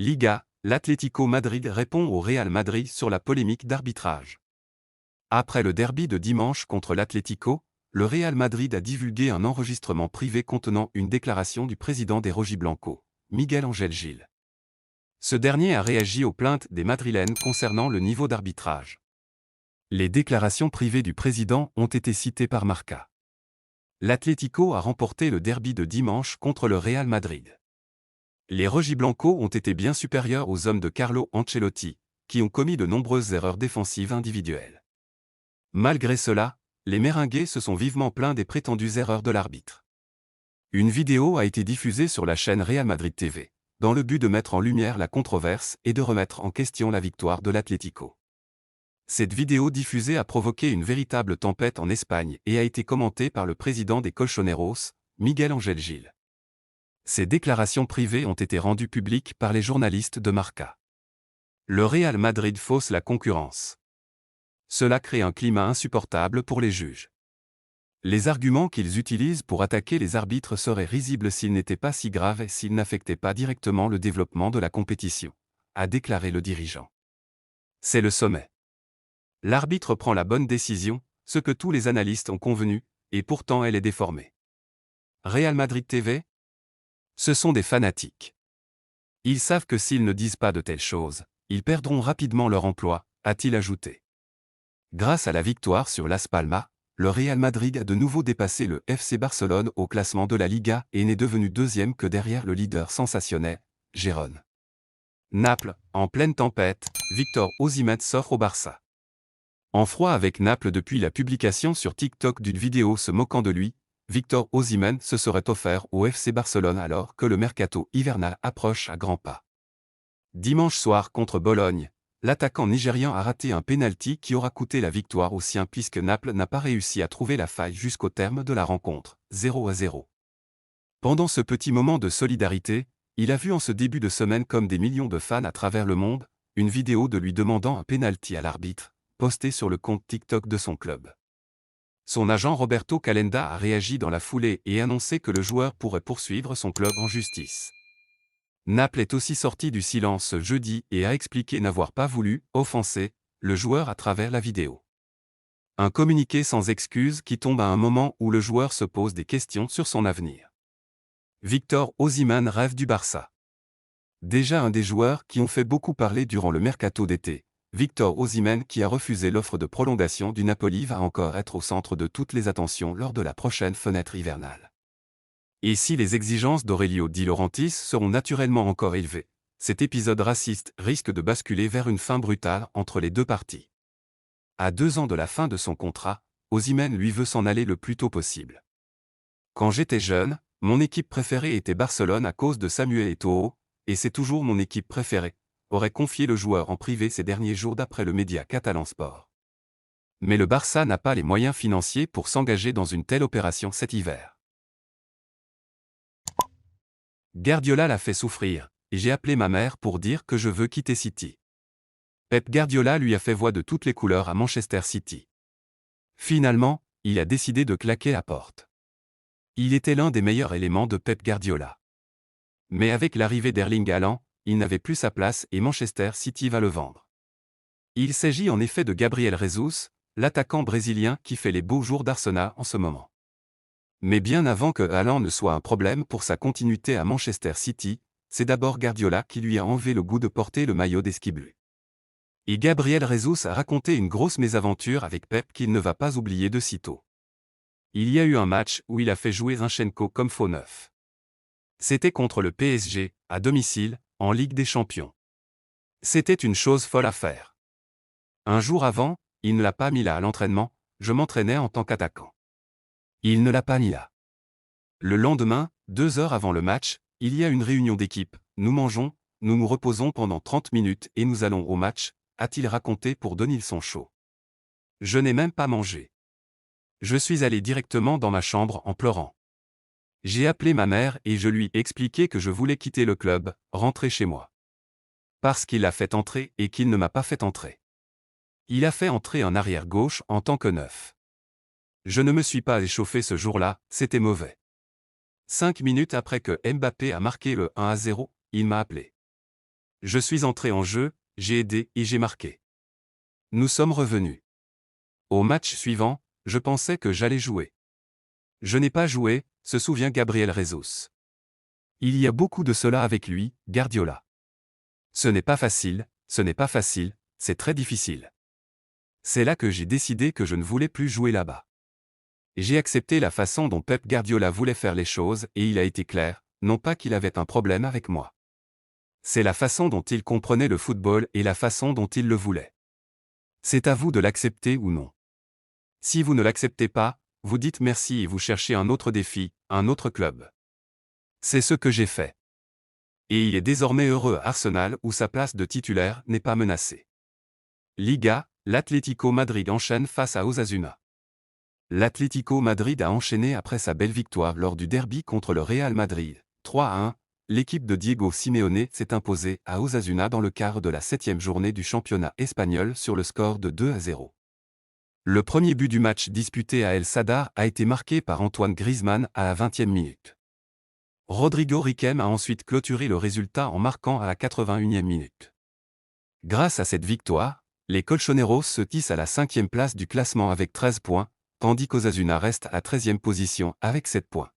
Liga, l'Atlético Madrid répond au Real Madrid sur la polémique d'arbitrage. Après le derby de dimanche contre l'Atlético, le Real Madrid a divulgué un enregistrement privé contenant une déclaration du président des Rojiblancos, Miguel Ángel Gil. Ce dernier a réagi aux plaintes des Madrilènes concernant le niveau d'arbitrage. Les déclarations privées du président ont été citées par Marca. L'Atlético a remporté le derby de dimanche contre le Real Madrid. Les Rojiblancos ont été bien supérieurs aux hommes de Carlo Ancelotti, qui ont commis de nombreuses erreurs défensives individuelles. Malgré cela, les Merengues se sont vivement plaints des prétendues erreurs de l'arbitre. Une vidéo a été diffusée sur la chaîne Real Madrid TV, dans le but de mettre en lumière la controverse et de remettre en question la victoire de l'Atlético. Cette vidéo diffusée a provoqué une véritable tempête en Espagne et a été commentée par le président des Colchoneros, Miguel Ángel Gil. Ces déclarations privées ont été rendues publiques par les journalistes de Marca. Le Real Madrid fausse la concurrence. Cela crée un climat insupportable pour les juges. Les arguments qu'ils utilisent pour attaquer les arbitres seraient risibles s'ils n'étaient pas si graves et s'ils n'affectaient pas directement le développement de la compétition, a déclaré le dirigeant. C'est le sommet. L'arbitre prend la bonne décision, ce que tous les analystes ont convenu, et pourtant elle est déformée. Real Madrid TV ? Ce sont des fanatiques. Ils savent que s'ils ne disent pas de telles choses, ils perdront rapidement leur emploi, a-t-il ajouté. Grâce à la victoire sur Las Palmas, le Real Madrid a de nouveau dépassé le FC Barcelone au classement de la Liga et n'est devenu deuxième que derrière le leader sensationnel, Gérone. Naples, en pleine tempête, Victor Osimhen s'offre au Barça. En froid avec Naples depuis la publication sur TikTok d'une vidéo se moquant de lui, Victor Osimhen se serait offert au FC Barcelone alors que le mercato hivernal approche à grands pas. Dimanche soir contre Bologne, l'attaquant nigérian a raté un pénalty qui aura coûté la victoire aux siens puisque Naples n'a pas réussi à trouver la faille jusqu'au terme de la rencontre, 0-0. Pendant ce petit moment de solidarité, il a vu en ce début de semaine comme des millions de fans à travers le monde, une vidéo de lui demandant un pénalty à l'arbitre, postée sur le compte TikTok de son club. Son agent Roberto Calenda a réagi dans la foulée et annoncé que le joueur pourrait poursuivre son club en justice. Naples est aussi sorti du silence ce jeudi et a expliqué n'avoir pas voulu offenser le joueur à travers la vidéo. Un communiqué sans excuse qui tombe à un moment où le joueur se pose des questions sur son avenir. Victor Osimhen rêve du Barça. Déjà un des joueurs qui ont fait beaucoup parler durant le mercato d'été, Victor Osimhen qui a refusé l'offre de prolongation du Napoli va encore être au centre de toutes les attentions lors de la prochaine fenêtre hivernale. Et si les exigences d'Aurelio Di Laurentiis seront naturellement encore élevées, cet épisode raciste risque de basculer vers une fin brutale entre les deux parties. À 2 ans de la fin de son contrat, Osimhen lui veut s'en aller le plus tôt possible. Quand j'étais jeune, mon équipe préférée était Barcelone à cause de Samuel Eto'o, et c'est toujours mon équipe préférée, aurait confié le joueur en privé ces derniers jours d'après le média catalan Sport. Mais le Barça n'a pas les moyens financiers pour s'engager dans une telle opération cet hiver. Guardiola l'a fait souffrir, et j'ai appelé ma mère pour dire que je veux quitter City. Pep Guardiola lui a fait voix de toutes les couleurs à Manchester City. Finalement, il a décidé de claquer la porte. Il était l'un des meilleurs éléments de Pep Guardiola. Mais avec l'arrivée d'Erling Haaland, il n'avait plus sa place et Manchester City va le vendre. Il s'agit en effet de Gabriel Jesus, l'attaquant brésilien qui fait les beaux jours d'Arsenal en ce moment. Mais bien avant que Haaland ne soit un problème pour sa continuité à Manchester City, c'est d'abord Guardiola qui lui a enlevé le goût de porter le maillot des Skis bleus. Et Gabriel Jesus a raconté une grosse mésaventure avec Pep qu'il ne va pas oublier de sitôt. Il y a eu un match où il a fait jouer Zinchenko comme faux neuf. C'était contre le PSG, à domicile, en Ligue des Champions. C'était une chose folle à faire. Un jour avant, il ne l'a pas mis là à l'entraînement, je m'entraînais en tant qu'attaquant. Il ne l'a pas mis là. Le lendemain, 2 heures avant le match, il y a une réunion d'équipe, nous mangeons, nous nous reposons pendant 30 minutes et nous allons au match, a-t-il raconté pour Denilson Show. Je n'ai même pas mangé. Je suis allé directement dans ma chambre en pleurant. J'ai appelé ma mère et je lui ai expliqué que je voulais quitter le club, rentrer chez moi. Parce qu'il l'a fait entrer et qu'il ne m'a pas fait entrer. Il a fait entrer un arrière-gauche en tant que neuf. Je ne me suis pas échauffé ce jour-là, c'était mauvais. 5 minutes après que Mbappé a marqué le 1-0, il m'a appelé. Je suis entré en jeu, j'ai aidé et j'ai marqué. Nous sommes revenus. Au match suivant, je pensais que j'allais jouer. Je n'ai pas joué, se souvient Gabriel Jesus. Il y a beaucoup de cela avec lui, Guardiola. Ce n'est pas facile, c'est très difficile. C'est là que j'ai décidé que je ne voulais plus jouer là-bas. J'ai accepté la façon dont Pep Guardiola voulait faire les choses et il a été clair, non pas qu'il avait un problème avec moi. C'est la façon dont il comprenait le football et la façon dont il le voulait. C'est à vous de l'accepter ou non. Si vous ne l'acceptez pas, vous dites merci et vous cherchez un autre défi, un autre club. C'est ce que j'ai fait. Et il est désormais heureux à Arsenal où sa place de titulaire n'est pas menacée. Liga, l'Atlético Madrid enchaîne face à Osasuna. L'Atlético Madrid a enchaîné après sa belle victoire lors du derby contre le Real Madrid, 3-1. L'équipe de Diego Simeone s'est imposée à Osasuna dans le quart de la 7e journée du championnat espagnol sur le score de 2-0. Le premier but du match disputé à El Sadar a été marqué par Antoine Griezmann à la 20e minute. Rodrigo Riquelme a ensuite clôturé le résultat en marquant à la 81e minute. Grâce à cette victoire, les Colchoneros se hissent à la 5e place du classement avec 13 points, tandis qu'Osasuna reste à la 13e position avec 7 points.